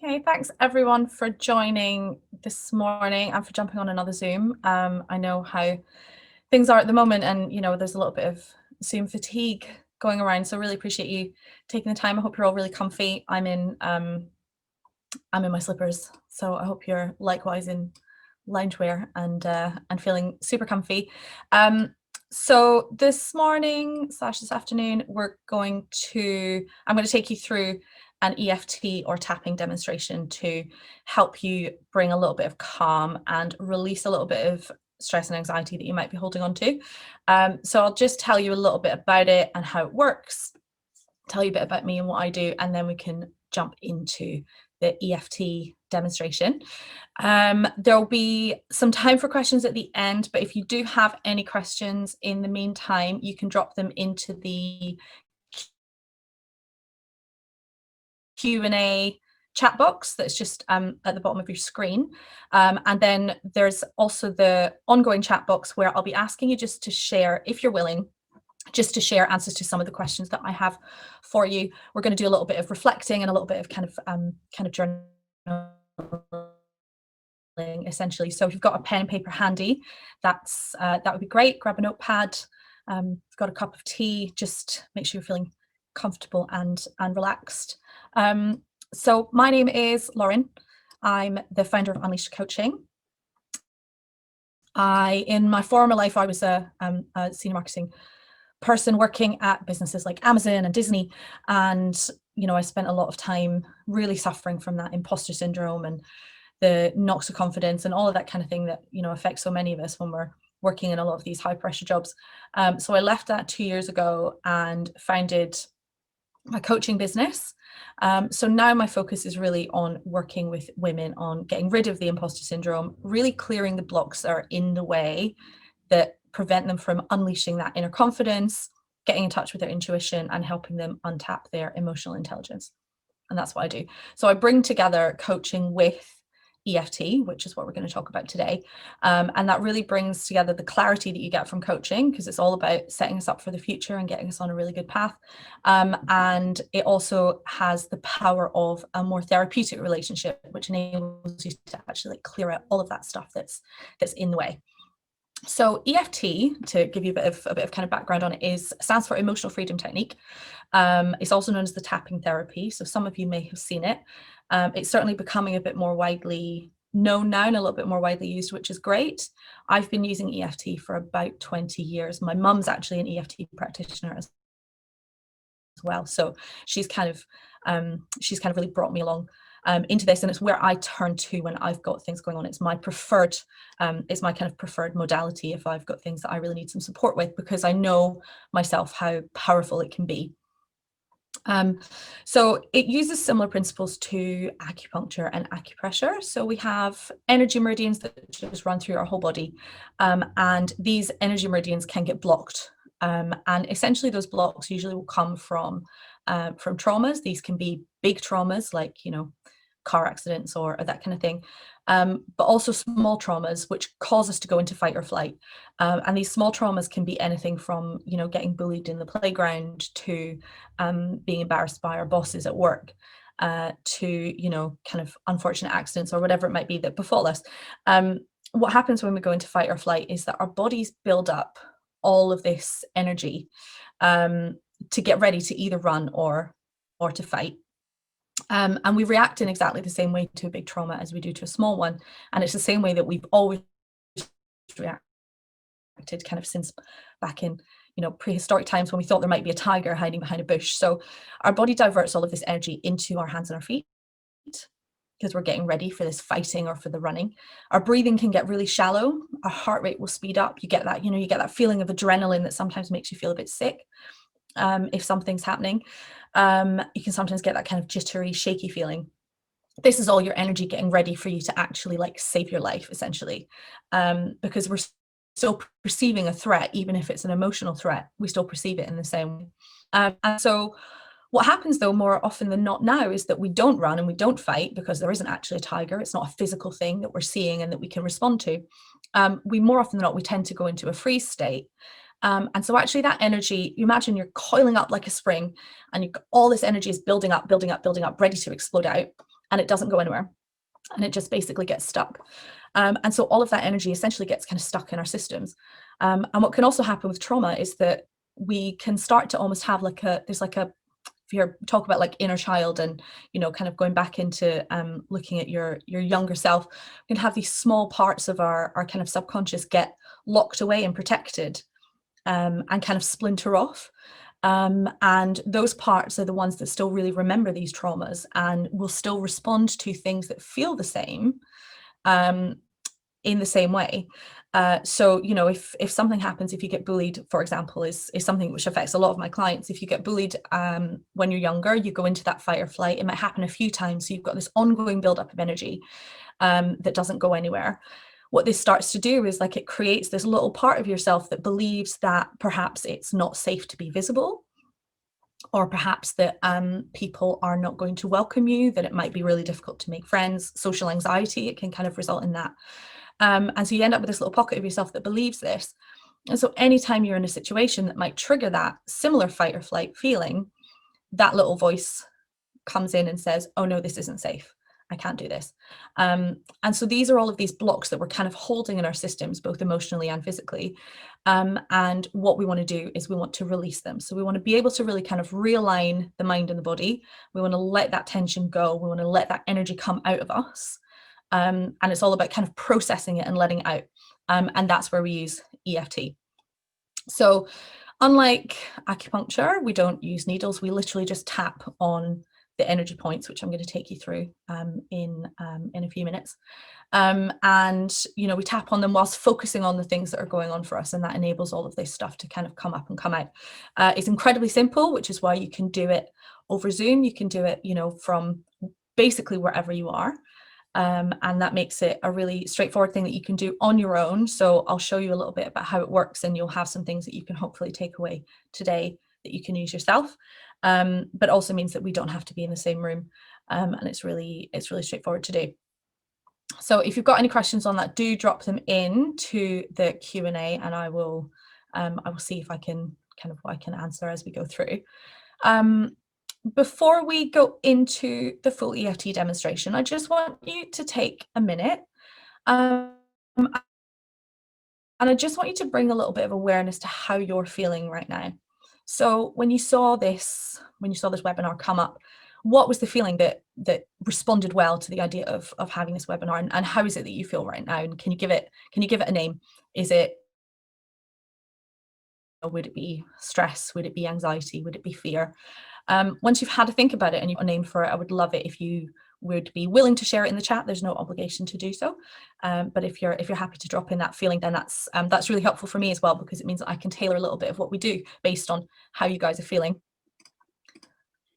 Okay, thanks everyone for joining this morning and for jumping on another Zoom. I know how things are at the moment, and there's a little bit of Zoom fatigue going around, so really appreciate you taking the time. I hope you're all really comfy. I'm in my slippers, so I hope you're likewise in loungewear and feeling super comfy. So this morning / this afternoon, I'm going to take you through an EFT or tapping demonstration to help you bring a little bit of calm and release a little bit of stress and anxiety that you might be holding on to. So I'll just tell you a little bit about it and how it works, tell you a bit about me and what I do, and then we can jump into the EFT demonstration. There'll be some time for questions at the end, but if you do have any questions in the meantime, you can drop them into the Q&A chat box that's just at the bottom of your screen. And then there's also the ongoing chat box where I'll be asking you just to share, if you're willing, just to share answers to some of the questions that I have for you. We're going to do a little bit of reflecting and a little bit of kind of journaling, essentially. So if you've got a pen and paper handy, that would be great. Grab a notepad. If you've got a cup of tea, just make sure you're feeling comfortable and relaxed. So my name is Lauren. I'm the founder of Unleashed Coaching. In my former life, I was a senior marketing person working at businesses like Amazon and Disney, and I spent a lot of time really suffering from that imposter syndrome and the knocks of confidence and all of that kind of thing that affects so many of us when we're working in a lot of these high pressure jobs. So I left that 2 years ago and founded my coaching business. So now my focus is really on working with women on getting rid of the imposter syndrome, really clearing the blocks that are in the way that prevent them from unleashing that inner confidence, getting in touch with their intuition, and helping them untap their emotional intelligence. And that's what I do. So I bring together coaching with EFT, which is what we're going to talk about today. And that really brings together the clarity that you get from coaching, because it's all about setting us up for the future and getting us on a really good path. And it also has the power of a more therapeutic relationship, which enables you to actually clear out all of that stuff that's in the way. So EFT, to give you a bit of kind of background on it, stands for Emotional Freedom Technique. It's also known as the tapping therapy. So some of you may have seen it. It's certainly becoming a bit more widely known now and a little bit more widely used, which is great. I've been using EFT for about 20 years. My mum's actually an EFT practitioner as well. So she's kind of really brought me along into this, and it's where I turn to when I've got things going on. It's my preferred kind of preferred modality if I've got things that I really need some support with, because I know myself how powerful it can be. So it uses similar principles to acupuncture and acupressure. So we have energy meridians that just run through our whole body, and these energy meridians can get blocked. And essentially those blocks usually will come from traumas. These can be big traumas like, car accidents or that kind of thing, but also small traumas which cause us to go into fight or flight. And these small traumas can be anything from, getting bullied in the playground to being embarrassed by our bosses at work, to, kind of unfortunate accidents or whatever it might be that befall us. What happens when we go into fight or flight is that our bodies build up all of this energy to get ready to either run or to fight. And we react in exactly the same way to a big trauma as we do to a small one. And it's the same way that we've always reacted kind of since back in, prehistoric times when we thought there might be a tiger hiding behind a bush. So our body diverts all of this energy into our hands and our feet because we're getting ready for this fighting or for the running. Our breathing can get really shallow. Our heart rate will speed up. You get that, you get that feeling of adrenaline that sometimes makes you feel a bit sick. If something's happening, you can sometimes get that kind of jittery, shaky feeling. This is all your energy getting ready for you to actually save your life, essentially, because we're still perceiving a threat. Even if it's an emotional threat, we still perceive it in the same way. And so what happens though more often than not now is that we don't run and we don't fight because there isn't actually a tiger. It's not a physical thing that we're seeing and that we can respond to. We more often than not, we tend to go into a freeze state. And so actually that energy, you imagine you're coiling up like a spring and you've got all this energy is building up, ready to explode out. and it doesn't go anywhere, and it just basically gets stuck. And so all of that energy essentially gets kind of stuck in our systems. And what can also happen with trauma is that we can start to almost have there's like a, if you talk about like inner child and, kind of going back into looking at your younger self, we can have these small parts of our kind of subconscious get locked away and protected, and kind of splinter off. And those parts are the ones that still really remember these traumas and will still respond to things that feel the same, in the same way. So, if something happens, if you get bullied, for example, is something which affects a lot of my clients. If you get bullied when you're younger, you go into that fight or flight. It might happen a few times. So you've got this ongoing buildup of energy that doesn't go anywhere. What this starts to do is it creates this little part of yourself that believes that perhaps it's not safe to be visible, or perhaps that people are not going to welcome you, that it might be really difficult to make friends. Social anxiety, it can kind of result in that. And so you end up with this little pocket of yourself that believes this. And so anytime you're in a situation that might trigger that similar fight or flight feeling, that little voice comes in and says, oh no, this isn't safe. I can't do this. And so these are all of these blocks that we're kind of holding in our systems, both emotionally and physically. And what we want to do is we want to release them. So we want to be able to really kind of realign the mind and the body. We want to let that tension go. We want to let that energy come out of us. And it's all about kind of processing it and letting it out. And that's where we use EFT. So unlike acupuncture, we don't use needles. We literally just tap on the energy points, which I'm going to take you through in a few minutes. And, we tap on them whilst focusing on the things that are going on for us. And that enables all of this stuff to kind of come up and come out. It's incredibly simple, which is why you can do it over Zoom. You can do it, from basically wherever you are. And that makes it a really straightforward thing that you can do on your own. So I'll show you a little bit about how it works, and you'll have some things that you can hopefully take away today that you can use yourself. But also means that we don't have to be in the same room. And it's really straightforward to do. So if you've got any questions on that, do drop them in to the Q&A, and I will see if I can what I can answer as we go through. Before we go into the full EFT demonstration, I just want you to take a minute, and I just want you to bring a little bit of awareness to how you're feeling right now. So when you saw this webinar come up, what was the feeling that responded well to the idea of having this webinar, and how is it that you feel right now? And can you give it a name? Would it be stress? Would it be anxiety? Would it be fear? Once you've had a think about it and you've got a name for it, I would love it if you would be willing to share it in the chat. There's no obligation to do so, but if you're happy to drop in that feeling, then that's really helpful for me as well, because it means that I can tailor a little bit of what we do based on how you guys are feeling.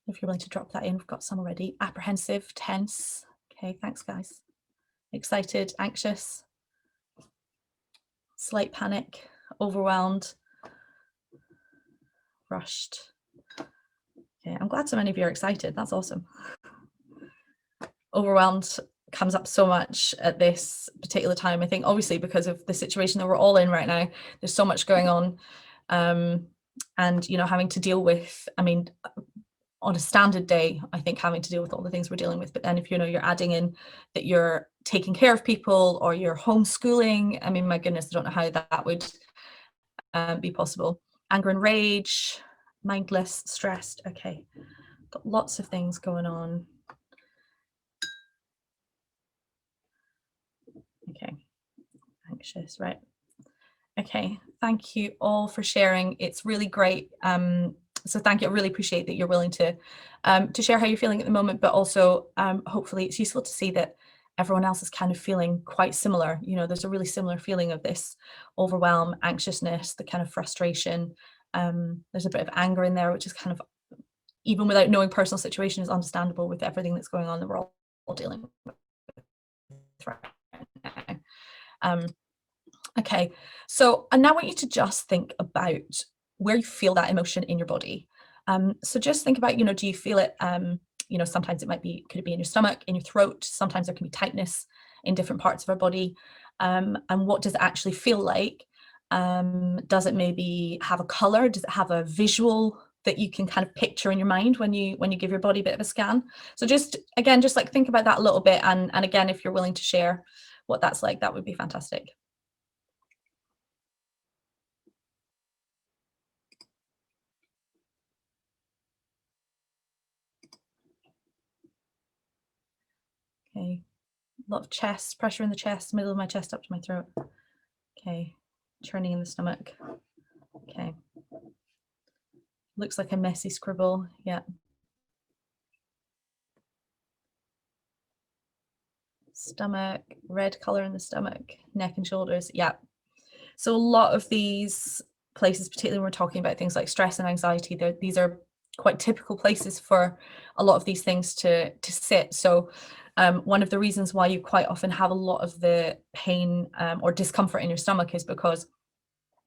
If you're willing to drop that in, we've got some already. Apprehensive, tense. Okay, thanks guys. Excited, anxious, slight panic, overwhelmed, rushed. Okay, I'm glad so many of you are excited. That's awesome. Overwhelmed comes up so much at this particular time. I think obviously because of the situation that we're all in right now, there's so much going on, and having to deal with, on a standard day, I think having to deal with all the things we're dealing with, but then if you're adding in that you're taking care of people or you're homeschooling, my goodness, I don't know how that would be possible. Anger and rage, mindless, stressed. Okay, got lots of things going on. Okay, anxious, right? Okay, thank you all for sharing. It's really great. So thank you. I really appreciate that you're willing to share how you're feeling at the moment, but also hopefully it's useful to see that everyone else is kind of feeling quite similar. There's a really similar feeling of this overwhelm, anxiousness, the kind of frustration. There's a bit of anger in there, which is kind of, even without knowing personal situation, is understandable with everything that's going on that we're all dealing with right now. Okay, so I now want you to just think about where you feel that emotion in your body. So just think about, do you feel it? Sometimes could it be in your stomach, in your throat? Sometimes there can be tightness in different parts of our body. And what does it actually feel like? Does it maybe have a color? Does it have a visual that you can kind of picture in your mind when you give your body a bit of a scan. So just again, just like think about that a little bit, and again, if you're willing to share what that's like, that would be fantastic. Okay, a lot of chest pressure in the chest, middle of my chest up to my throat. Okay, churning in the stomach. Okay, looks like a messy scribble. Yeah. Stomach, red color in the stomach, neck and shoulders. Yeah. So a lot of these places, particularly when we're talking about things like stress and anxiety, these are quite typical places for a lot of these things to sit. So one of the reasons why you quite often have a lot of the pain or discomfort in your stomach is because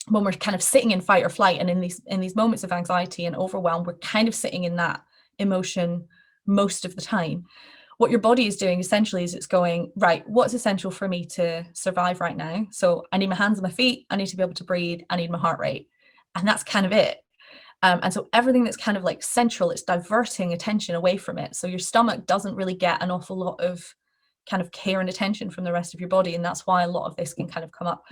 when we're kind of sitting in fight or flight, and in these moments of anxiety and overwhelm, we're kind of sitting in that emotion most of the time. What your body is doing essentially is it's going, right, what's essential for me to survive right now? So I need my hands and my feet, I need to be able to breathe, I need my heart rate. And that's kind of it. And so everything that's kind of like central, it's diverting attention away from it. So your stomach doesn't really get an awful lot of kind of care and attention from the rest of your body. And that's why a lot of this can kind of come up.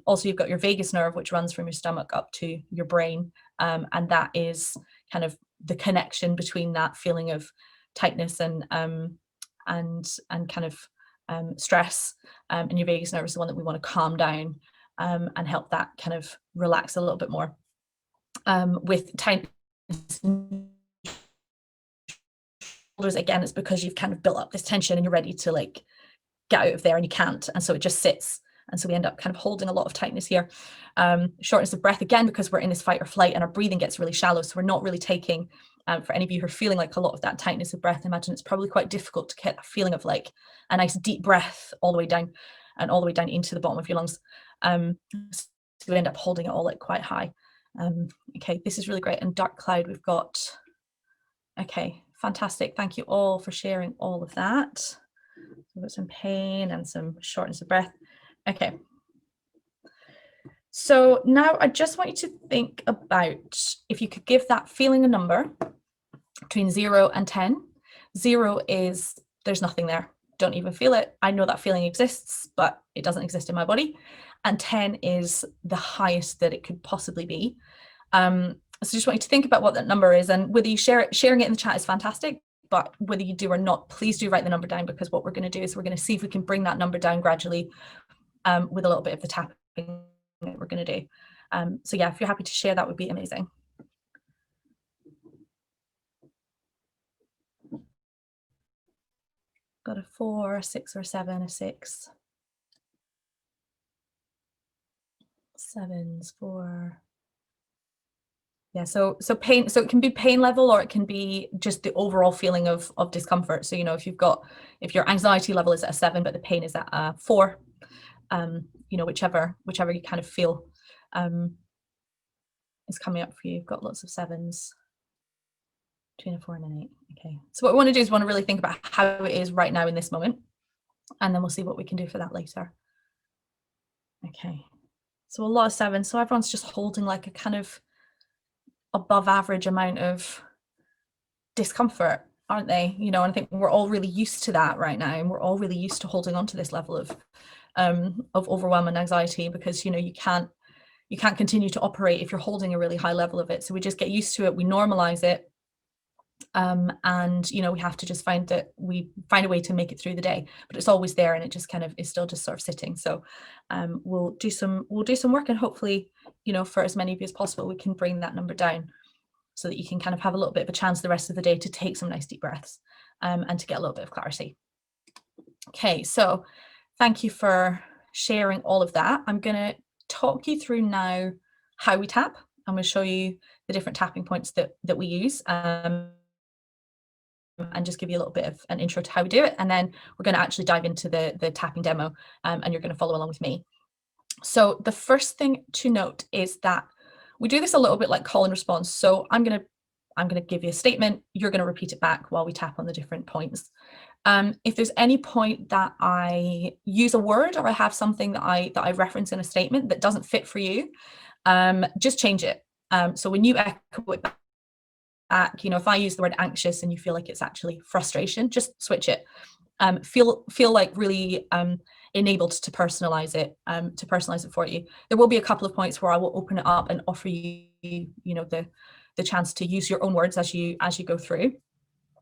Also, you've got your vagus nerve, which runs from your stomach up to your brain. And that is kind of the connection between that feeling of tightness and kind of stress. And your vagus nerve is the one that we want to calm down and help that kind of relax a little bit more. With tightness shoulders, again, it's because you've kind of built up this tension and you're ready to like get out of there and you can't, and so it just sits, and so we end up kind of holding a lot of tightness here. Shortness of breath, again, because we're in this fight or flight and our breathing gets really shallow, so we're not really taking, for any of you who are feeling like a lot of that tightness of breath, imagine it's probably quite difficult to get a feeling of like a nice deep breath all the way down and all the way down into the bottom of your lungs. So we end up holding it all like quite high. Okay, this is really great. And dark cloud, we've got, okay, fantastic. Thank you all for sharing all of that. We've got some pain and some shortness of breath. Okay. So now I just want you to think about if you could give that feeling a number between 0 and 10. 0 is there's nothing there. Don't even feel it. I know that feeling exists, but it doesn't exist in my body. And 10 is the highest that it could possibly be. So just want you to think about what that number is, and whether you sharing it in the chat is fantastic, but whether you do or not, please do write the number down, because what we're going to do is we're going to see if we can bring that number down gradually with a little bit of the tapping that we're going to do. So yeah, if you're happy to share, that would be amazing. Got a 4, a 6, or a 7, a 6. 7s, 4. Yeah, so pain, so it can be pain level, or it can be just the overall feeling of discomfort. So, you know, if your anxiety level is at a 7, but the pain is at a 4, you know, whichever you kind of feel is coming up for you. You've got lots of 7s, between a 4 and an 8. Okay, so what we want to do is we want to really think about how it is right now in this moment, and then we'll see what we can do for that later. Okay, so a lot of 7s. So everyone's just holding like a kind of above average amount of discomfort, aren't they? You know, and I think we're all really used to that right now, and we're all really used to holding on to this level of overwhelm and anxiety, because, you know, you can't continue to operate if you're holding a really high level of it. So we just get used to it, we normalize it, and, you know, we have to just find a way to make it through the day, but it's always there, and it just kind of is still just sort of sitting. So we'll do some work, and hopefully, you know, for as many of you as possible, we can bring that number down so that you can kind of have a little bit of a chance the rest of the day to take some nice deep breaths and to get a little bit of clarity. Okay, so thank you for sharing all of that. I'm going to talk you through now how we tap. I'm going to show you the different tapping points that we use, and just give you a little bit of an intro to how we do it. And then we're going to actually dive into the tapping demo, and you're going to follow along with me. So the first thing to note is that we do this a little bit like call and response. So I'm going to give you a statement. You're going to repeat it back while we tap on the different points. If there's any point that I use a word, or I have something that I reference in a statement that doesn't fit for you, just change it. So when you echo it back. If I use the word anxious and you feel like it's actually frustration, just switch it. Feel like really enabled to personalize it for you. There will be a couple of points where I will open it up and offer you, the chance to use your own words as you go through.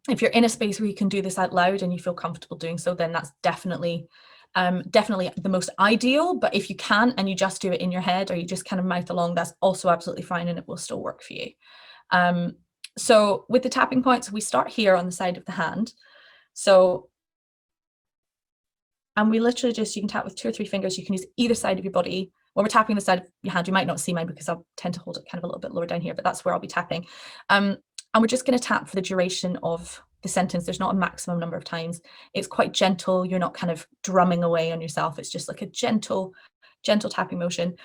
If you're in a space where you can do this out loud and you feel comfortable doing so, then that's definitely the most ideal. But if you can and you just do it in your head or you just kind of mouth along, that's also absolutely fine and it will still work for you. So with the tapping points, we start here on the side of the hand. And we literally you can tap with 2 or 3 fingers. You can use either side of your body. When we're tapping the side of your hand, you might not see mine because I'll tend to hold it kind of a little bit lower down here, but that's where I'll be tapping. And we're just going to tap for the duration of the sentence. There's not a maximum number of times. It's quite gentle. You're not kind of drumming away on yourself. It's just like a gentle tapping motion.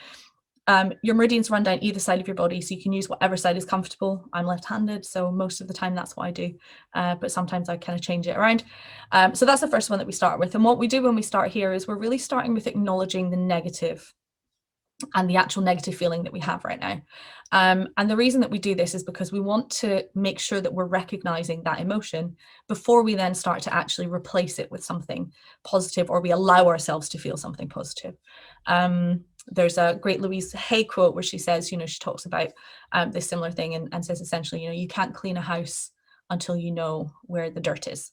Your meridians run down either side of your body, so you can use whatever side is comfortable. I'm left-handed, so most of the time that's what I do, but sometimes I kind of change it around. So that's the first one that we start with. And what we do when we start here is we're really starting with acknowledging the negative and the actual negative feeling that we have right now. And the reason that we do this is because we want to make sure that we're recognizing that emotion before we then start to actually replace it with something positive, or we allow ourselves to feel something positive. There's a great Louise Hay quote where she says, she talks about this similar thing and says essentially, you can't clean a house until you know where the dirt is.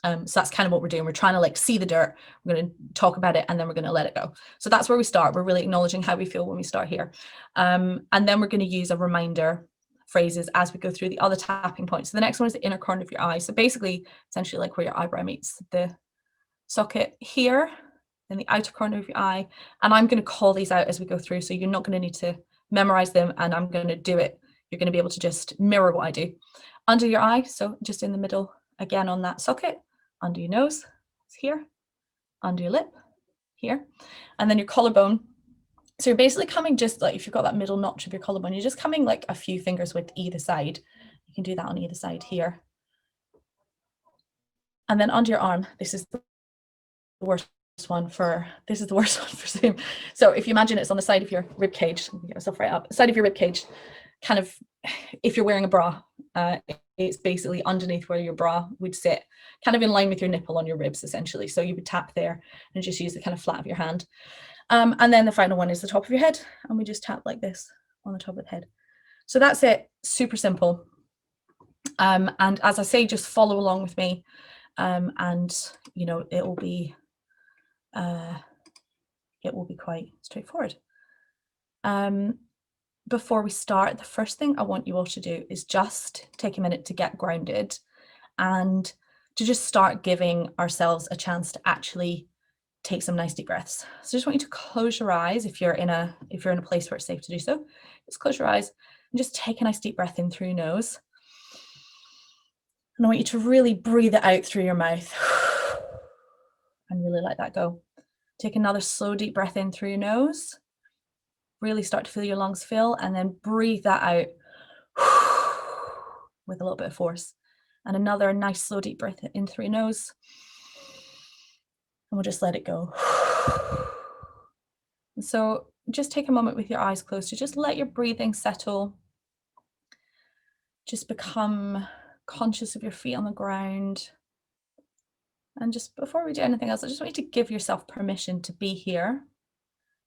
So that's kind of what we're doing. We're trying to see the dirt. We're going to talk about it and then we're going to let it go. So that's where we start. We're really acknowledging how we feel when we start here. And then we're going to use a reminder phrases as we go through the other tapping points. So the next one is the inner corner of your eye. So basically, essentially like where your eyebrow meets the socket here in the outer corner of your eye. And I'm going to call these out as we go through. So you're not going to need to memorize them and I'm going to do it. You're going to be able to just mirror what I do. Under your eye, so just in the middle, again on that socket. Under your nose, it's here. Under your lip, here. And then your collarbone. So you're basically coming just like, if you've got that middle notch of your collarbone, you're just coming like a few fingers width either side. You can do that on either side here. And then under your arm, this is the worst one for Zoom. So if you imagine it's on the side of your rib cage, get yourself right up, side of your rib cage, kind of, if you're wearing a bra, it's basically underneath where your bra would sit, kind of in line with your nipple on your ribs, essentially. So you would tap there and just use the kind of flat of your hand. And then the final one is the top of your head, and we just tap like this on the top of the head. So that's it, super simple. And as I say, just follow along with me, and it will be quite straightforward. Before we start, the first thing I want you all to do is just take a minute to get grounded and to just start giving ourselves a chance to actually take some nice deep breaths. So I just want you to close your eyes if you're in a place where it's safe to do so. Just close your eyes and just take a nice deep breath in through your nose. And I want you to really breathe it out through your mouth and really let that go. Take another slow deep breath in through your nose. Really start to feel your lungs fill, and then breathe that out with a little bit of force. And another nice slow deep breath in through your nose. And we'll just let it go. And so just take a moment with your eyes closed to just let your breathing settle. Just become conscious of your feet on the ground. And just before we do anything else, I just want you to give yourself permission to be here.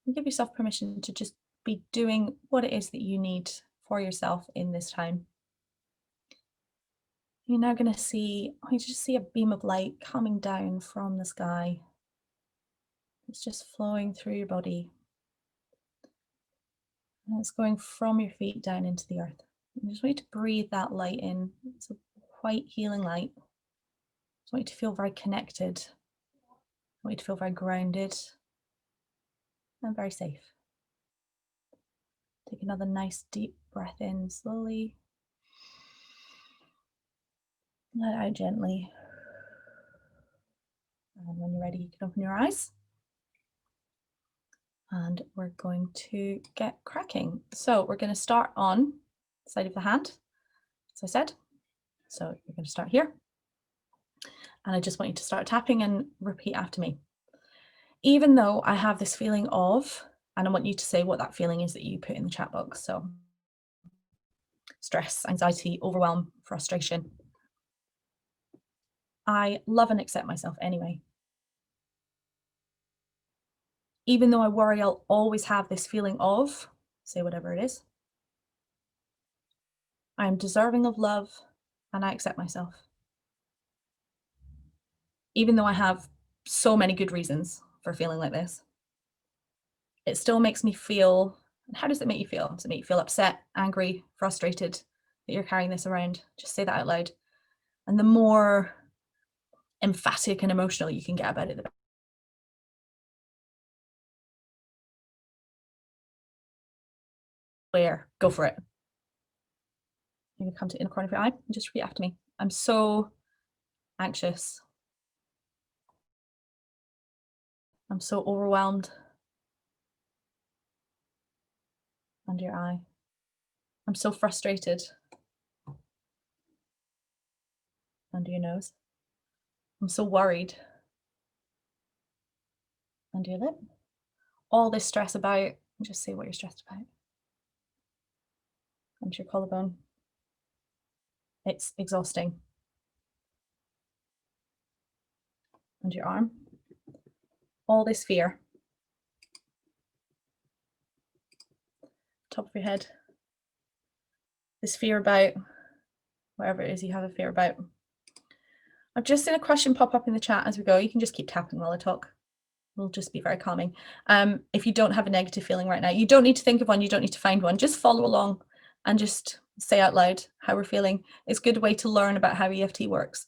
And give yourself permission to just be doing what it is that you need for yourself in this time. You're now going to see a beam of light coming down from the sky. It's just flowing through your body. And it's going from your feet down into the earth. I just want you to breathe that light in. It's a white healing light. I just want you to feel very connected. I want you to feel very grounded and very safe. Take another nice deep breath in slowly. Let it out gently. And when you're ready, you can open your eyes. And we're going to get cracking. So we're going to start on the side of the hand, as I said. So you're going to start here. And I just want you to start tapping and repeat after me. Even though I have this feeling of, and I want you to say what that feeling is that you put in the chat box. So stress, anxiety, overwhelm, frustration. I love and accept myself anyway. Even though I worry I'll always have this feeling of, say whatever it is, I am deserving of love and I accept myself. Even though I have so many good reasons for feeling like this, it still makes me feel. How does it make you feel? Does it make you feel upset, angry, frustrated that you're carrying this around? Just say that out loud. And the more emphatic and emotional you can get about it, the better. Where? Go for it. You're going to come to the inner corner of your eye and just repeat after me. I'm so anxious. I'm so overwhelmed. Under your eye. I'm so frustrated. Under your nose. I'm so worried. Under your lip. All this stress about, just say what you're stressed about. Under your collarbone. It's exhausting. Under your arm. All this fear. Top of your head. This fear about whatever it is you have a fear about. I've just seen a question pop up in the chat as we go. You can just keep tapping while I talk. Will just be very calming. If you don't have a negative feeling right now, you don't need to think of one, you don't need to find one. Just follow along and just say out loud how we're feeling. It's a good way to learn about how EFT works.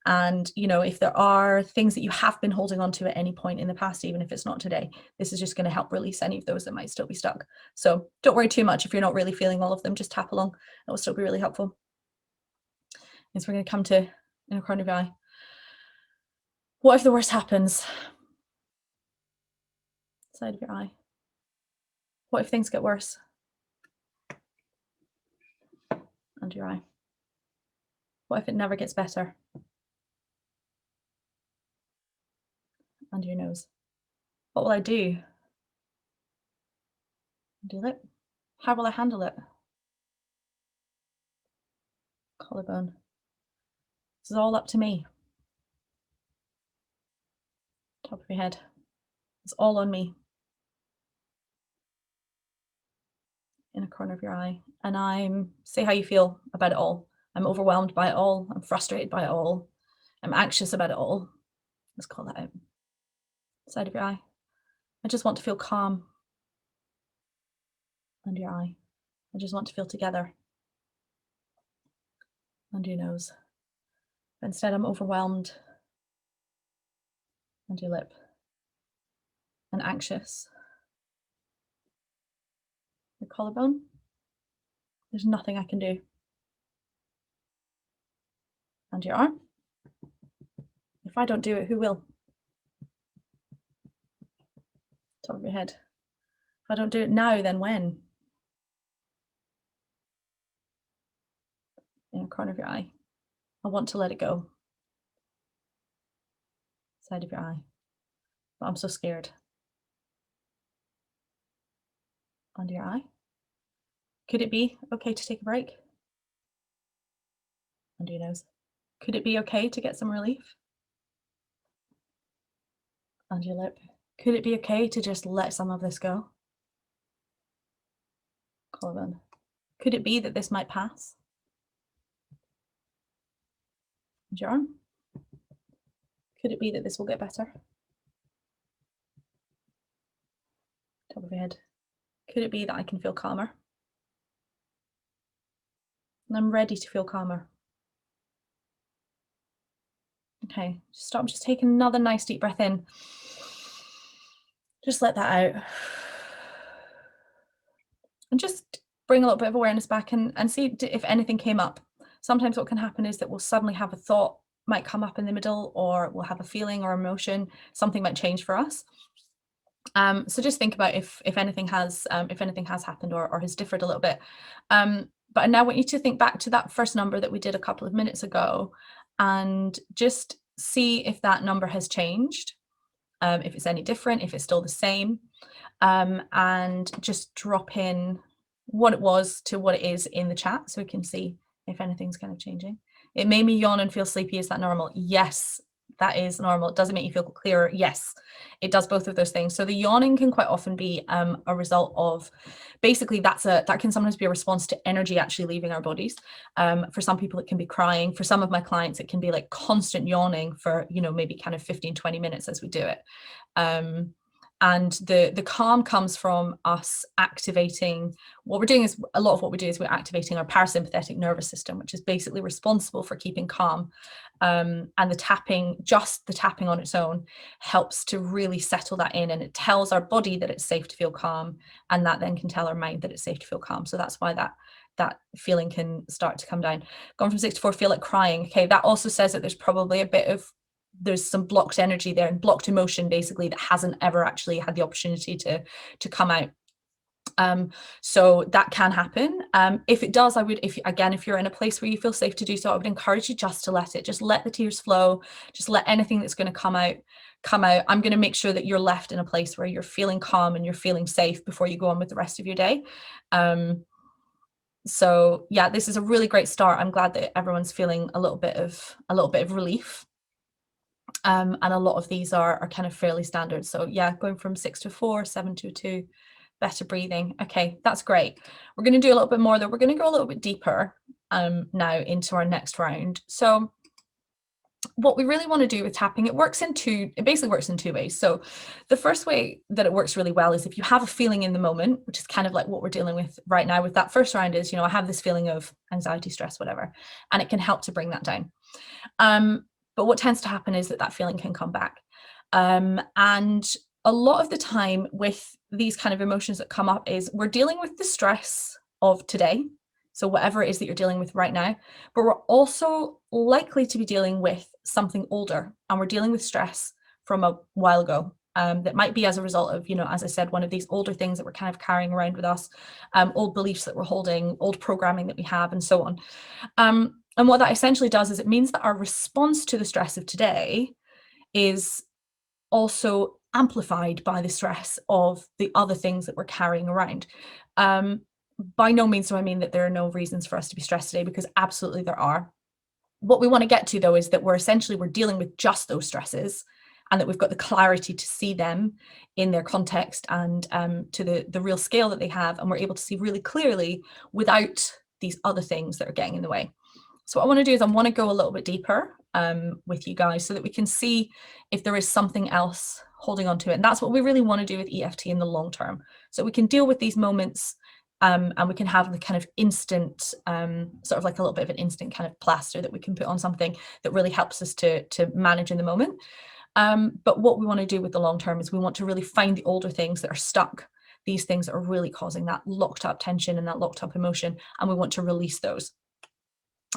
And if there are things that you have been holding on to at any point in the past, even if it's not today, this is just going to help release any of those that might still be stuck. So don't worry too much if you're not really feeling all of them. Just tap along. It will still be really helpful. And so we're going to come to inner corner of your eye. What if the worst happens? Side of your eye. What if things get worse? Under your eye. What if it never gets better? Under your nose. What will I do? Under your lip. How will I handle it? Collarbone. This is all up to me. Top of your head. It's all on me. Inner corner of your eye. And say how you feel about it all. I'm overwhelmed by it all. I'm frustrated by it all. I'm anxious about it all. Let's call that out. Side of your eye. I just want to feel calm. Under your eye. I just want to feel together. Under your nose. But instead, I'm overwhelmed. Under your lip. And anxious. Your collarbone. There's nothing I can do. Under your arm. If I don't do it, who will? Top of your head. If I don't do it now, then when? Inner corner of your eye. I want to let it go. Side of your eye. But I'm so scared. Under your eye. Could it be okay to take a break? Under your nose. Could it be okay to get some relief? Under your lip. Could it be okay to just let some of this go? Collarbone. Could it be that this might pass? Under your arm. Could it be that this will get better? Top of your head. Could it be that I can feel calmer? And I'm ready to feel calmer. Okay, stop. Just take another nice deep breath in. Just let that out. And just bring a little bit of awareness back and see if anything came up. Sometimes what can happen is that we'll suddenly have a thought might come up in the middle, or we'll have a feeling or emotion, something might change for us. So just think about if anything has happened or has differed a little bit. But I now want you to think back to that first number that we did a couple of minutes ago, and just see if that number has changed, if it's any different, if it's still the same, and just drop in what it was to what it is in the chat so we can see if anything's kind of changing. It made me yawn and feel sleepy. Is that normal? Yes, that is normal. Does it make you feel clearer? Yes, it does both of those things. So the yawning can quite often be a result of, basically that can sometimes be a response to energy actually leaving our bodies. For some people it can be crying. For some of my clients it can be like constant yawning for, you know, maybe kind of 15-20 minutes as we do it. And the calm comes from us activating, what we're doing is, a lot of what we do is we're activating our parasympathetic nervous system, which is basically responsible for keeping calm. And the tapping, just the tapping on its own, helps to really settle that in, and it tells our body that it's safe to feel calm, and that then can tell our mind that it's safe to feel calm. So that's why that feeling can start to come down. Gone from 6 to 4, feel like crying. Okay, that also says that there's some blocked energy there, and blocked emotion basically, that hasn't ever actually had the opportunity to come out. So that can happen. If it does, if you're in a place where you feel safe to do so, I would encourage you just to let the tears flow, just let anything that's going to come out. I'm going to make sure that you're left in a place where you're feeling calm and you're feeling safe before you go on with the rest of your day. So yeah, this is a really great start. I'm glad that everyone's feeling a little bit of relief. And a lot of these are kind of fairly standard. So yeah, going from 6 to 4, 7 to 2, better breathing. Okay, that's great. We're going to do a little bit more though. We're going to go a little bit deeper now into our next round. So what we really want to do with tapping, it basically works in two ways. So the first way that it works really well is if you have a feeling in the moment, which is kind of like what we're dealing with right now with that first round, is, you know, I have this feeling of anxiety, stress, whatever, and it can help to bring that down. But what tends to happen is that feeling can come back. And a lot of the time with these kind of emotions that come up is we're dealing with the stress of today. So whatever it is that you're dealing with right now, but we're also likely to be dealing with something older, and we're dealing with stress from a while ago. That might be as a result of, you know, as I said, one of these older things that we're kind of carrying around with us, old beliefs that we're holding, old programming that we have, and so on. And what that essentially does is it means that our response to the stress of today is also amplified by the stress of the other things that we're carrying around. By no means do I mean that there are no reasons for us to be stressed today, because absolutely there are. What we want to get to though is that we're dealing with just those stresses, and that we've got the clarity to see them in their context and to the real scale that they have, and we're able to see really clearly without these other things that are getting in the way. So what I want to do is I want to go a little bit deeper with you guys so that we can see if there is something else holding on to it. And that's what we really want to do with EFT in the long term. So we can deal with these moments and we can have the kind of instant, sort of like a little bit of an instant kind of plaster that we can put on something that really helps us to manage in the moment. But what we want to do with the long term is we want to really find the older things that are stuck, these things that are really causing that locked up tension and that locked up emotion, and we want to release those.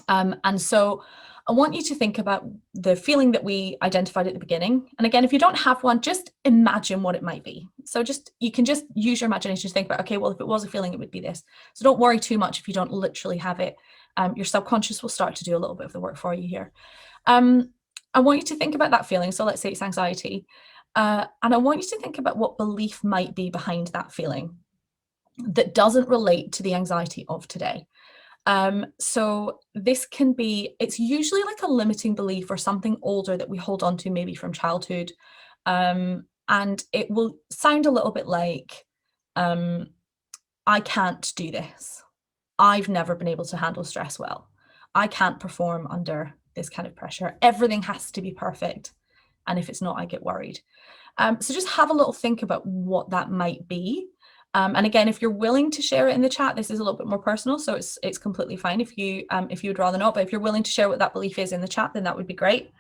And so I want you to think about the feeling that we identified at the beginning. And again, if you don't have one, just imagine what it might be. So you can just use your imagination to think about, okay, well, if it was a feeling, it would be this. So don't worry too much if you don't literally have it. Your subconscious will start to do a little bit of the work for you here. I want you to think about that feeling. So let's say it's anxiety. And I want you to think about what belief might be behind that feeling that doesn't relate to the anxiety of today. So this can be, it's usually like a limiting belief or something older that we hold on to, maybe from childhood. And it will sound a little bit like, I can't do this. I've never been able to handle stress well. I can't perform under this kind of pressure. Everything has to be perfect. And if it's not, I get worried. So just have a little think about what that might be. And again, if you're willing to share it in the chat, this is a little bit more personal, so it's completely fine if you would rather not. But if you're willing to share what that belief is in the chat, then that would be great.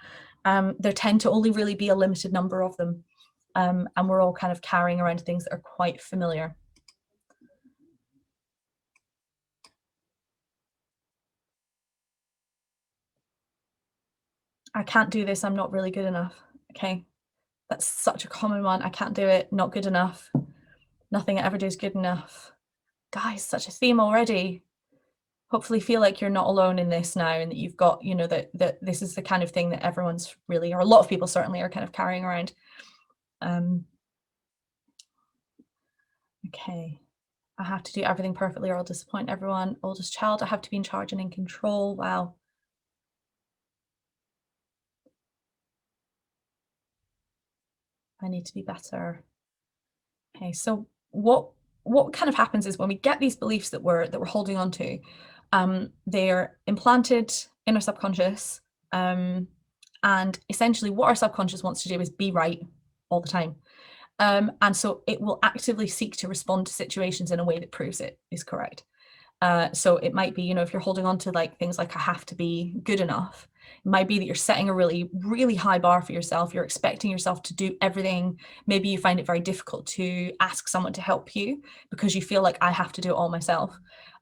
There tend to only really be a limited number of them, and we're all kind of carrying around things that are quite familiar. I can't do this. I'm not really good enough. Okay, that's such a common one. I can't do it. Not good enough. Nothing I ever do is good enough. Guys, such a theme already. Hopefully feel like you're not alone in this now, and that you've got, you know, that this is the kind of thing that everyone's really, or a lot of people certainly, are kind of carrying around. Okay. I have to do everything perfectly or I'll disappoint everyone. Oldest child, I have to be in charge and in control. Wow. I need to be better. Okay, so what kind of happens is when we get these beliefs that we're holding on to, they're implanted in our subconscious, and essentially what our subconscious wants to do is be right all the time. And so it will actively seek to respond to situations in a way that proves it is correct. So it might be, if you're holding on to like things like I have to be good enough, it might be that you're setting a really, really high bar for yourself. You're expecting yourself to do everything. Maybe you find it very difficult to ask someone to help you because you feel like I have to do it all myself.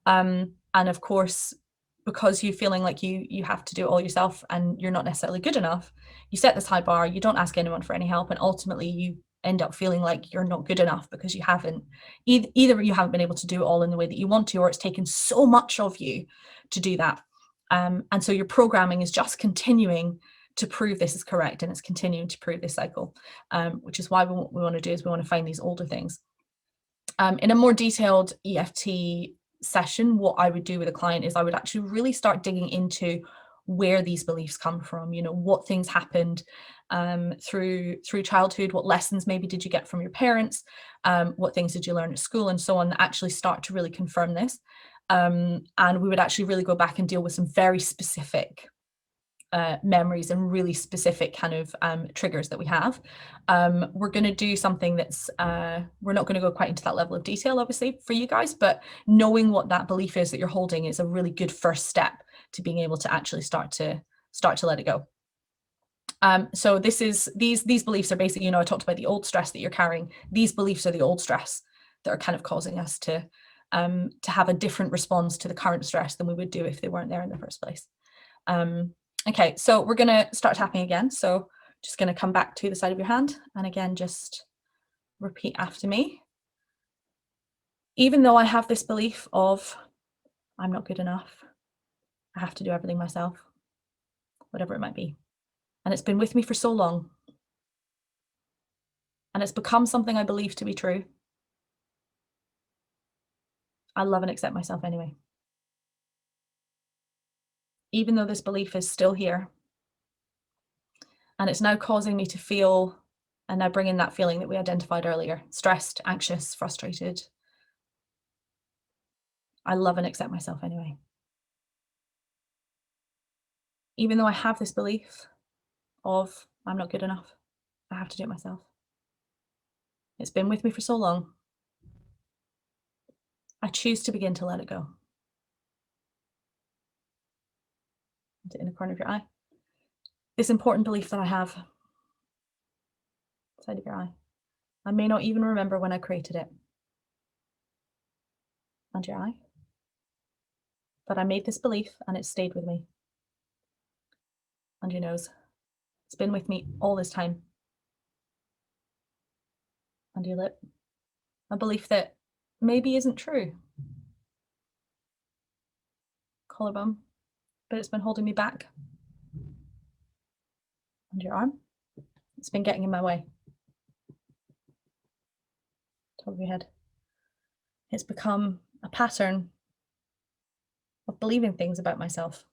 And of course, because you're feeling like you have to do it all yourself and you're not necessarily good enough, you set this high bar, you don't ask anyone for any help, and ultimately you end up feeling like you're not good enough because you haven't either you haven't been able to do it all in the way that you want to, or it's taken so much of you to do that. And so your programming is just continuing to prove this is correct, and it's continuing to prove this cycle, which is why what we want to do is we want to find these older things. In a more detailed EFT session, what I would do with a client is I would actually really start digging into where these beliefs come from. What things happened through childhood, what lessons maybe did you get from your parents, what things did you learn at school, and so on, that actually start to really confirm this. And we would actually really go back and deal with some very specific memories and really specific kind of triggers that we have. We're going to do something that's we're not going to go quite into that level of detail, obviously, for you guys, but knowing what that belief is that you're holding is a really good first step to being able to actually start to let it go. So these beliefs are basically, I talked about the old stress that you're carrying. These beliefs are the old stress that are kind of causing us to have a different response to the current stress than we would do if they weren't there in the first place. Okay, so we're going to start tapping again. So just going to come back to the side of your hand. And again, just repeat after me. Even though I have this belief of I'm not good enough, I have to do everything myself, whatever it might be. And it's been with me for so long. And it's become something I believe to be true. I love and accept myself anyway. Even though this belief is still here, and it's now causing me to feel, and now bring in that feeling that we identified earlier, stressed, anxious, frustrated. I love and accept myself anyway. Even though I have this belief of I'm not good enough, I have to do it myself. It's been with me for so long. I choose to begin to let it go. In the corner of your eye. This important belief that I have, side of your eye. I may not even remember when I created it. Under your eye. But I made this belief and it stayed with me. Under your nose. It's been with me all this time. Under your lip. A belief that maybe isn't true. Collarbone. But it's been holding me back. Under your arm. It's been getting in my way. Top of your head. It's become a pattern of believing things about myself.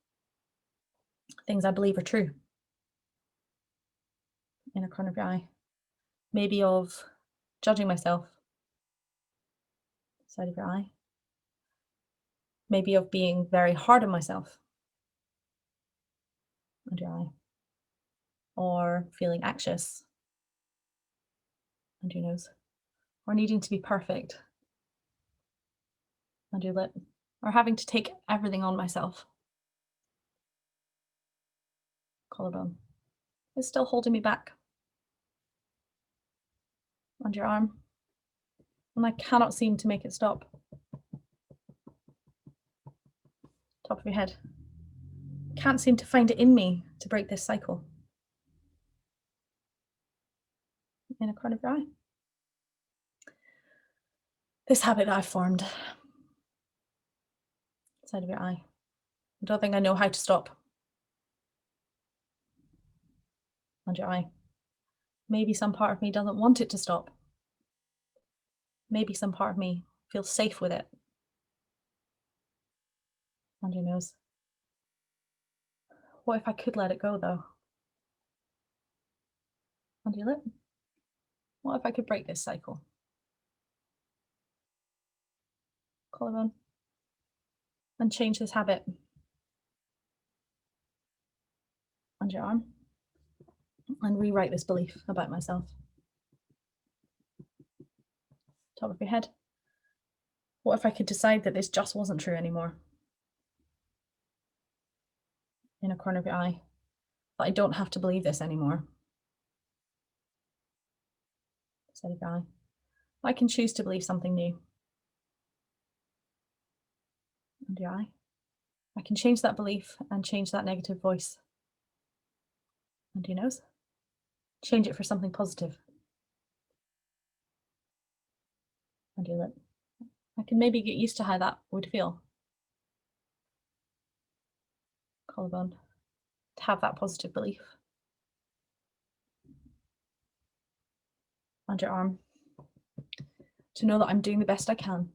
Things I believe are true. In a corner of your eye. Maybe of judging myself. Side of your eye. Maybe of being very hard on myself. Under your eye. Or feeling anxious. Under your nose. Or needing to be perfect. Under your lip. Or having to take everything on myself. Collarbone. It's still holding me back. Under your arm. And I cannot seem to make it stop. Top of your head. Can't seem to find it in me to break this cycle. In a corner of your eye. This habit that I've formed. Side of your eye. I don't think I know how to stop. Under your eye. Maybe some part of me doesn't want it to stop. Maybe some part of me Feel safe with it. Under your nose. What if I could let it go though? Under your lip. What if I could break this cycle? Collarbone. And change this habit. Under your arm. And rewrite this belief about myself. Top of your head. What if I could decide that this just wasn't true anymore? Inner corner of your eye. That I don't have to believe this anymore. Side of your eye. I can choose to believe something new. Under your eye. I can change that belief and change that negative voice. Under your nose. Change it for something positive. Under your lip. I can maybe get used to how that would feel. Collarbone. To have that positive belief. Under your arm. To know that I'm doing the best I can.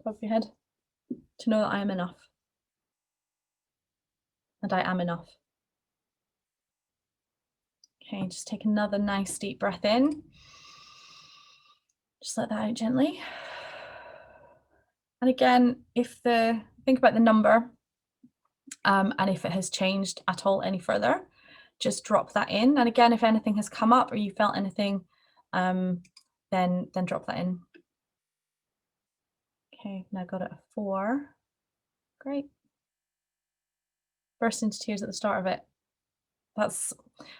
Top of your head. To know that I am enough. And I am enough. Okay, just take another nice deep breath in. Just let that out gently. And again, think about the number, and if it has changed at all any further, just drop that in. And again, if anything has come up or you felt anything, then drop that in. Okay, now got it at 4. Great. Burst into tears at the start of it. I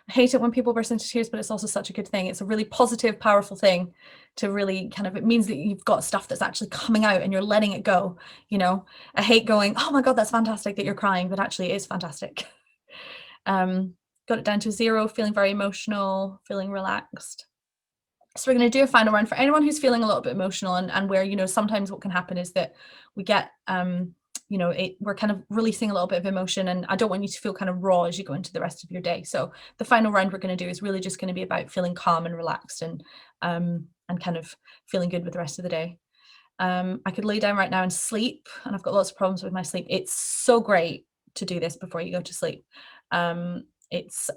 hate it when people burst into tears, but it's also such a good thing. It's a really positive, powerful thing to really it means that you've got stuff that's actually coming out and you're letting it go. I hate going, oh my God, that's fantastic that you're crying, but actually it is fantastic. Got it down to 0, feeling very emotional, feeling relaxed. So we're going to do a final round for anyone who's feeling a little bit emotional and where, sometimes what can happen is that we get, we're kind of releasing a little bit of emotion, and I don't want you to feel kind of raw as you go into the rest of your day. So the final round we're going to do is really just going to be about feeling calm and relaxed and kind of feeling good with the rest of the day. I could lay down right now and sleep, and I've got lots of problems with my sleep. It's so great to do this before you go to sleep. It's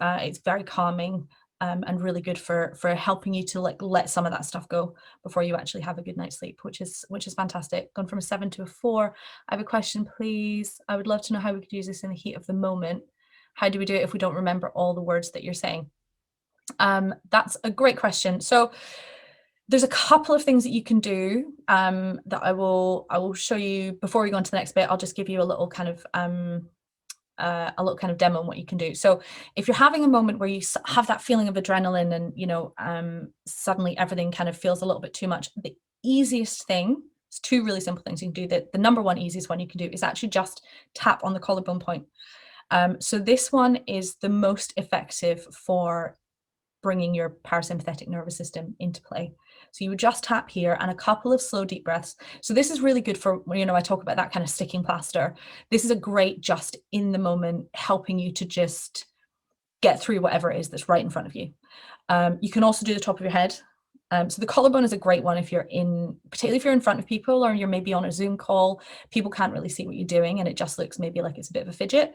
very calming. And really good for helping you to let some of that stuff go before you actually have a good night's sleep, which is fantastic. Gone from a 7 to a 4. I have a question, please. I would love to know how we could use this in the heat of the moment. How do we do it if we don't remember all the words that you're saying? That's a great question. So there's a couple of things that you can do that I will show you before we go on to the next bit. I'll just give you a little kind of demo on what you can do. So if you're having a moment where you have that feeling of adrenaline and suddenly everything kind of feels a little bit too much, the easiest thing, it's 2 really simple things you can do. The number one easiest one you can do is actually just tap on the collarbone point. So this one is the most effective for bringing your parasympathetic nervous system into play. So you would just tap here and a couple of slow deep breaths. So this is really good for, I talk about that kind of sticking plaster. This is a great just in the moment, helping you to just get through whatever it is that's right in front of you. You can also do the top of your head. So the collarbone is a great one particularly if you're in front of people or you're maybe on a Zoom call, people can't really see what you're doing and it just looks maybe like it's a bit of a fidget.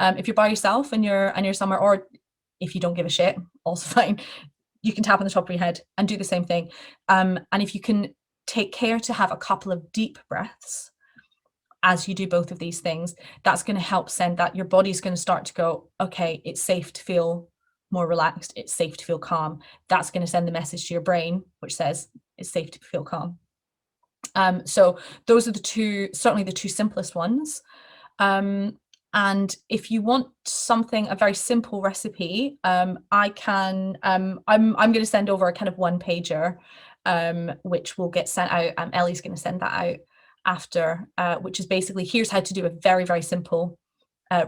If you're by yourself and you're somewhere, or if you don't give a shit, also fine, you can tap on the top of your head and do the same thing. And if you can take care to have a couple of deep breaths as you do both of these things, that's going to help send that your body's going to start to go, okay, it's safe to feel more relaxed. It's safe to feel calm. That's going to send the message to your brain, which says it's safe to feel calm. So those are certainly the 2 simplest ones. And if you want a very simple recipe, I can, I'm going to send over a kind of 1-pager, which will get sent out. Ellie's going to send that out after, which is basically, here's how to do a very, very simple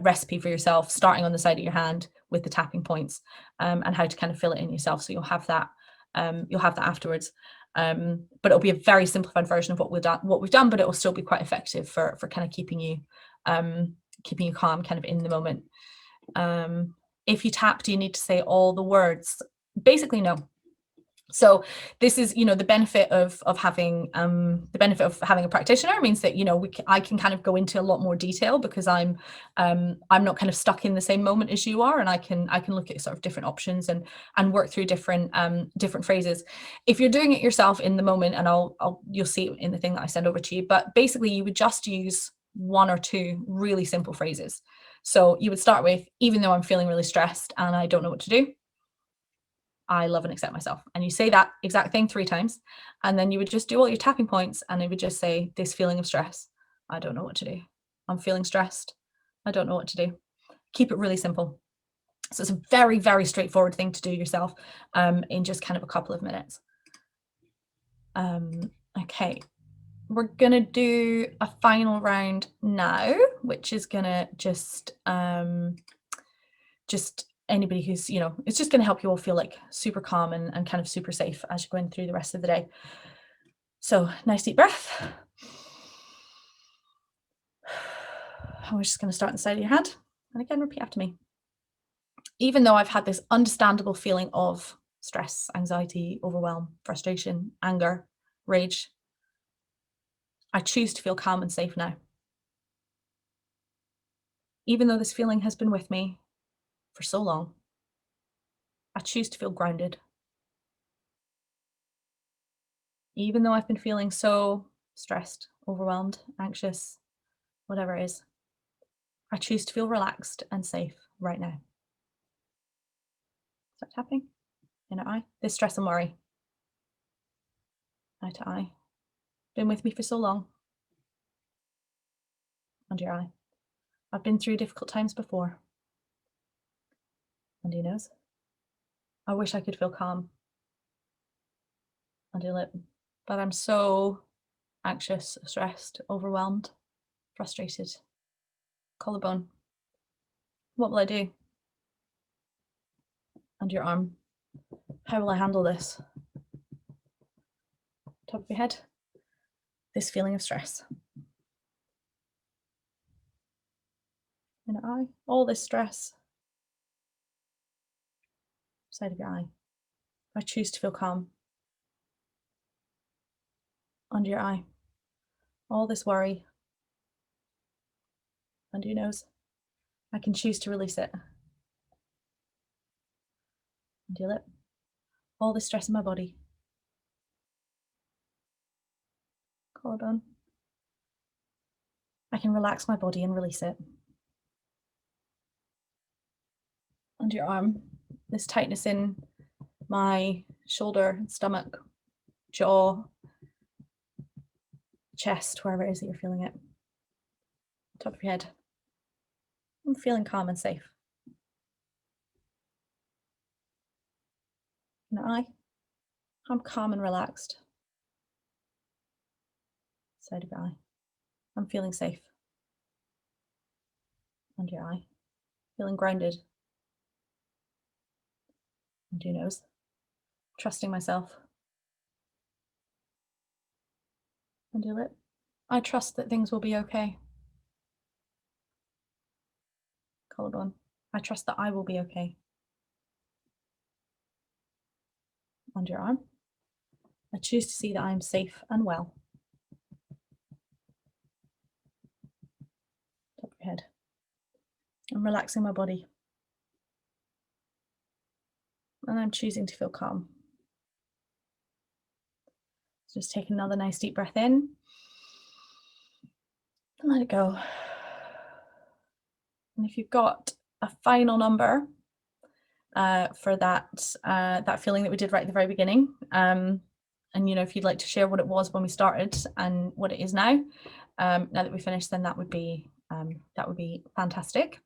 recipe for yourself, starting on the side of your hand with the tapping points, and how to kind of fill it in yourself. So you'll have that afterwards. But it'll be a very simplified version of what we've done, but it will still be quite effective for kind of keeping you calm kind of in the moment. If you tap, do you need to say all the words? Basically, no. So this is, the benefit of having a practitioner means that, I can kind of go into a lot more detail, because I'm not kind of stuck in the same moment as you are, and I can look at sort of different options and work through different phrases. If you're doing it yourself in the moment, and you'll see it in the thing that I send over to you, but basically you would just use one or two really simple phrases. So you would start with, even though I'm feeling really stressed and I don't know what to do, I love and accept myself. And you say that exact thing 3 times. And then you would just do all your tapping points, and it would just say, this feeling of stress, I don't know what to do. I'm feeling stressed. I don't know what to do. Keep it really simple. So it's a very, very straightforward thing to do yourself in just kind of a couple of minutes. Okay. We're going to do a final round now, which is going to just anybody who's, it's just going to help you all feel like super calm and kind of super safe as you're going through the rest of the day. So nice deep breath. And we're just going to start on the side of your hand. And again, repeat after me. Even though I've had this understandable feeling of stress, anxiety, overwhelm, frustration, anger, rage, I choose to feel calm and safe now. Even though this feeling has been with me for so long, I choose to feel grounded. Even though I've been feeling so stressed, overwhelmed, anxious, whatever it is, I choose to feel relaxed and safe right now. Start tapping. Inner eye. This stress and worry. Eye to eye. Been with me for so long. Under your eye. I've been through difficult times before. Under your nose. I wish I could feel calm. Under your lip. But I'm so anxious, stressed, overwhelmed, frustrated. Collarbone. What will I do? Under your arm. How will I handle this? Top of your head. This feeling of stress. Inner eye. All this stress. Side of your eye. I choose to feel calm. Under your eye. All this worry. Under your nose. I can choose to release it. Under your lip. All the stress in my body. Collarbone. I can relax my body and release it. Under your arm. This tightness in my shoulder, stomach, jaw, chest, wherever it is that you're feeling it. Top of your head. I'm feeling calm and safe. Inner eye. I'm calm and relaxed. Side of your eye. I'm feeling safe. Under your eye. Feeling grounded. Under your nose. Trusting myself. Under your lip. I trust that things will be okay. Collarbone. I trust that I will be okay. Under your arm. I choose to see that I am safe and well. Top of your head. I'm relaxing my body. And I'm choosing to feel calm. Just take another nice deep breath in. And let it go. And if you've got a final number for that feeling that we did right at the very beginning, and if you'd like to share what it was when we started and what it is now that we finished, then that would be fantastic.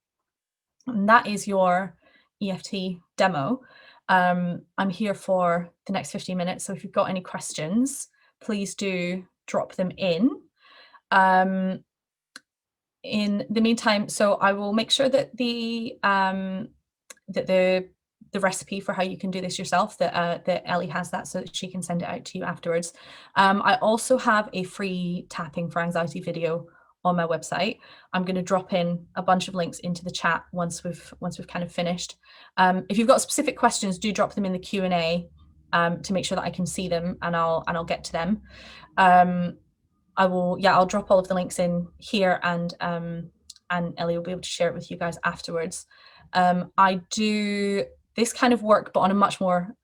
And that is your EFT demo. I'm here for the next 15 minutes, so if you've got any questions, please do drop them in. In the meantime, so I will make sure that the recipe for how you can do this yourself, that Ellie has that, so that she can send it out to you afterwards. I also have a free tapping for anxiety video on my website. I'm going to drop in a bunch of links into the chat once we've kind of finished. If you've got specific questions, do drop them in the Q&A to make sure that I can see them, and I'll get to them. I'll drop all of the links in here, and Ellie will be able to share it with you guys afterwards. I do this kind of work, but on a much more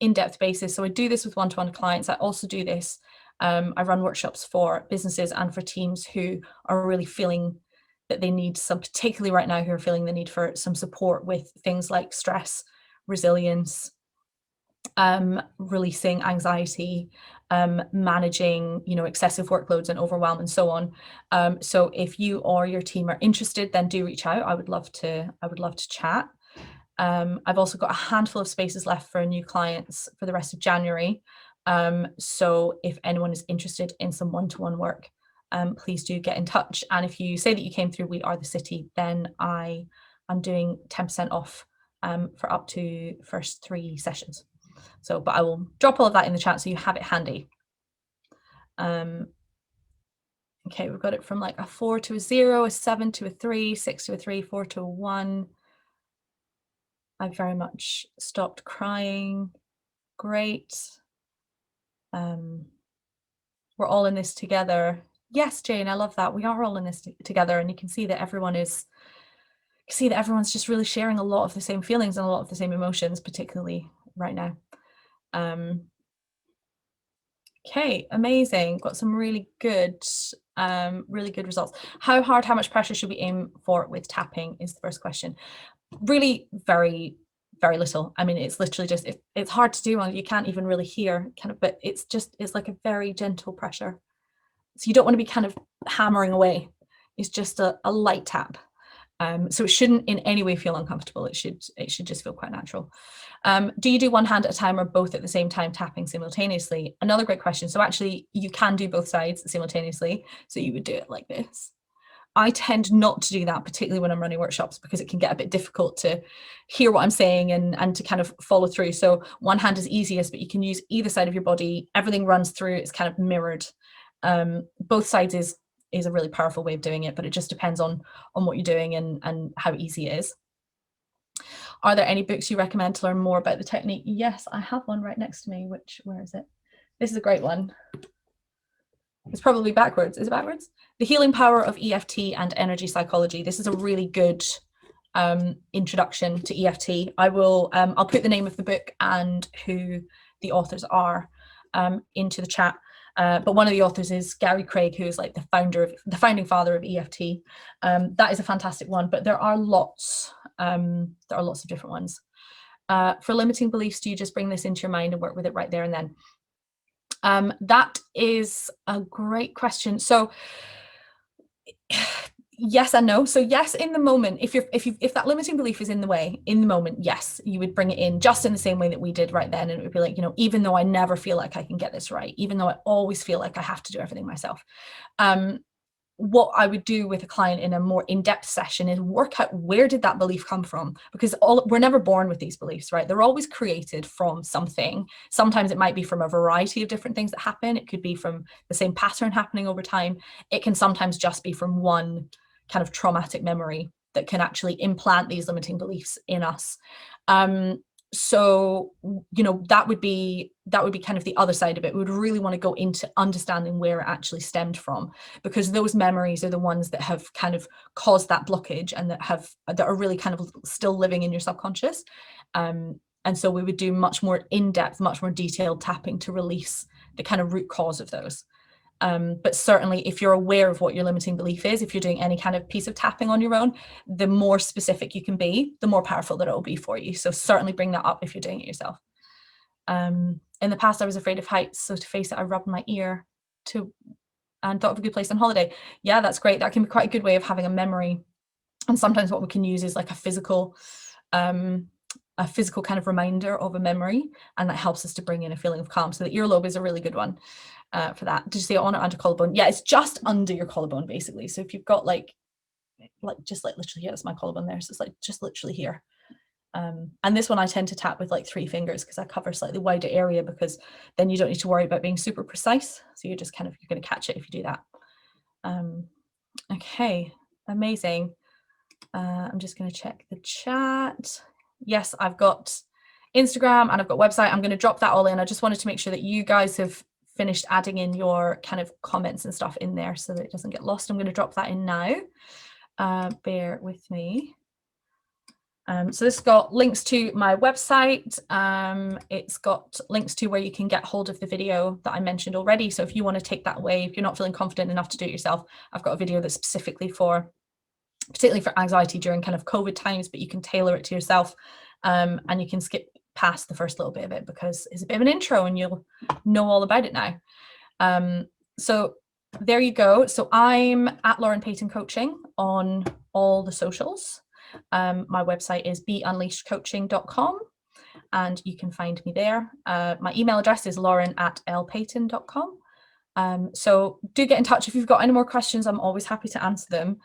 in-depth basis. So I do this with one-to-one clients. I also do this. I run workshops for businesses and for teams who are really feeling that they need some, particularly right now, who are feeling the need for some support with things like stress, resilience, releasing anxiety, managing, excessive workloads and overwhelm and so on. So if you or your team are interested, then do reach out. I would love to chat. I've also got a handful of spaces left for new clients for the rest of January. So if anyone is interested in some one-to-one work, please do get in touch. And if you say that you came through We Are the City, then I'm doing 10% off for up to first 3 sessions. So, but I will drop all of that in the chat so you have it handy. Okay, we've got it from like a 4 to a 0, a 7 to a 3, 6 to a 3, 4 to a 1. I very much stopped crying. Great. We're all in this together. Yes, Jane, I love that. We are all in this together, and you can see that everyone's just really sharing a lot of the same feelings and a lot of the same emotions, particularly right now. Okay, amazing. Got some really good results. How hard, how much pressure should we aim for with tapping is the first question. Really very, very little. I mean, it's literally just, it's hard to do, and you can't even really hear kind of, but it's like a very gentle pressure. So you don't want to be kind of hammering away. It's just a light tap. So it shouldn't in any way feel uncomfortable. It should just feel quite natural. Do you do one hand at a time or both at the same time, tapping simultaneously? Another great question. So actually you can do both sides simultaneously. So you would do it like this. I tend not to do that, particularly when I'm running workshops, because it can get a bit difficult to hear what I'm saying and to kind of follow through. So one hand is easiest, but you can use either side of your body. Everything runs through. It's kind of mirrored. Both sides is a really powerful way of doing it, but it just depends on what you're doing and how easy it is. Are there any books you recommend to learn more about the technique? Yes, I have one right next to me. Where is it? This is a great one. It's probably backwards. Is it backwards? The Healing Power of EFT and Energy Psychology. This is a really good introduction to EFT. I'll put the name of the book and who the authors are into the chat. But one of the authors is Gary Craig, who is like the founding father of EFT. That is a fantastic one, but there are lots of different ones. For limiting beliefs, do you just bring this into your mind and work with it right there and then? That is a great question. So yes and no. So yes, in the moment, if that limiting belief is in the way in the moment, yes, you would bring it in just in the same way that we did right then. And it would be like, even though I never feel like I can get this right, even though I always feel like I have to do everything myself. What I would do with a client in a more in-depth session is work out, where did that belief come from? Because we're never born with these beliefs, right? They're always created from something. Sometimes it might be from a variety of different things that happen. It could be from the same pattern happening over time. It can sometimes just be from one kind of traumatic memory that can actually implant these limiting beliefs in us. So that would be kind of the other side of it. We would really want to go into understanding where it actually stemmed from, because those memories are the ones that have kind of caused that blockage and that are really kind of still living in your subconscious. And so we would do much more in-depth, much more detailed tapping to release the kind of root cause of those. But certainly if you're aware of what your limiting belief is, if you're doing any kind of piece of tapping on your own, the more specific you can be, the more powerful that it will be for you. So certainly bring that up if you're doing it yourself. In the past, I was afraid of heights. So to face it, I rubbed my ear and thought of a good place on holiday. Yeah, that's great. That can be quite a good way of having a memory. And sometimes what we can use is like a physical kind of reminder of a memory, and that helps us to bring in a feeling of calm. So the earlobe is a really good one for that. Did you say on or under collarbone? Yeah, it's just under your collarbone basically. So if you've got like just like literally here, that's my collarbone there. So it's like just literally here. And this one I tend to tap with like 3 fingers because I cover slightly wider area, because then you don't need to worry about being super precise. So you're just you're going to catch it if you do that. Okay, amazing. I'm just going to check the chat. Yes, I've got Instagram, and I've got a website. I'm going to drop that all in. I just wanted to make sure that you guys have finished adding in your kind of comments and stuff in there so that it doesn't get lost. I'm going to drop that in now. Bear with me. So this has got links to my website. It's got links to where you can get hold of the video that I mentioned already. So if you want to take that away, if you're not feeling confident enough to do it yourself, I've got a video that's specifically particularly for anxiety during kind of COVID times, but you can tailor it to yourself, and you can skip past the first little bit of it because it's a bit of an intro and you'll know all about it now. So there you go. So I'm at Lauren Paton Coaching on all the socials. My website is beunleashedcoaching.com and you can find me there. My email address is lauren@lpaton.com. So do get in touch if you've got any more questions. I'm always happy to answer them.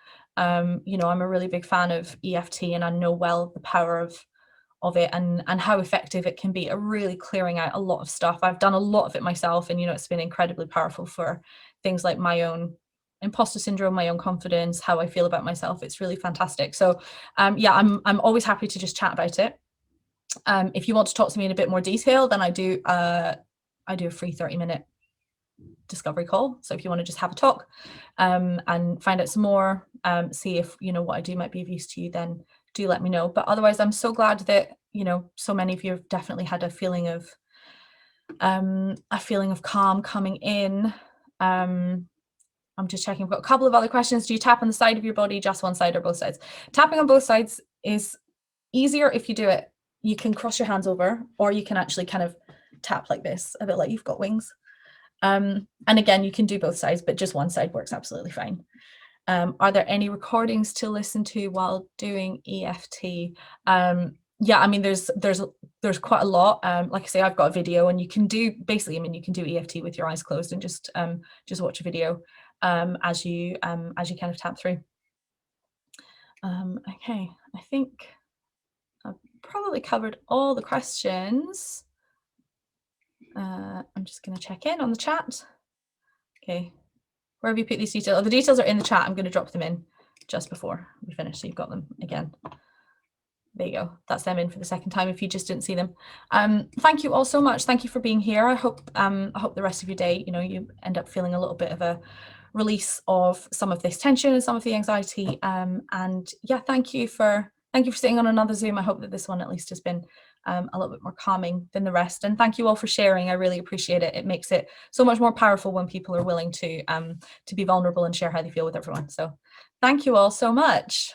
You know, I'm a really big fan of EFT and I know well the power of it and how effective it can be at really clearing out a lot of stuff. I've done a lot of it myself and, you know, it's been incredibly powerful for things like my own imposter syndrome, my own confidence, how I feel about myself. It's really fantastic. So yeah, I'm always happy to just chat about it. If you want to talk to me in a bit more detail, then I do a free 30-minute discovery call. So if you want to just have a talk and find out some more, see if, you know, what I do might be of use to you, then do let me know. But otherwise, I'm so glad that, you know, so many of you have definitely had a feeling of calm coming in. I'm just checking. I've got a couple of other questions. Do you tap on the side of your body, just one side or both sides? Tapping on both sides is easier if you do it. You can cross your hands over, or you can actually kind of tap like this, a bit like you've got wings. And again, you can do both sides, but just one side works absolutely fine. Are there any recordings to listen to while doing EFT? Yeah, I mean, there's quite a lot. Like I say, I've got a video, and you can do basically. I mean, you can do EFT with your eyes closed and just watch a video as you kind of tap through. Okay, I think I've probably covered all the questions. I'm just going to check in on the chat. Okay, where have you put these details? Oh, the details are in the chat. I'm going to drop them in just before we finish, so you've got them again. There you go. That's them in for the second time if you just didn't see them. Thank you all so much. Thank you for being here. I hope the rest of your day, you know, you end up feeling a little bit of a release of some of this tension and some of the anxiety. And yeah, thank you for sitting on another Zoom. I hope that this one at least has been a little bit more calming than the rest. And thank you all for sharing. I really appreciate it. It makes it so much more powerful when people are willing to be vulnerable and share how they feel with everyone. So thank you all so much.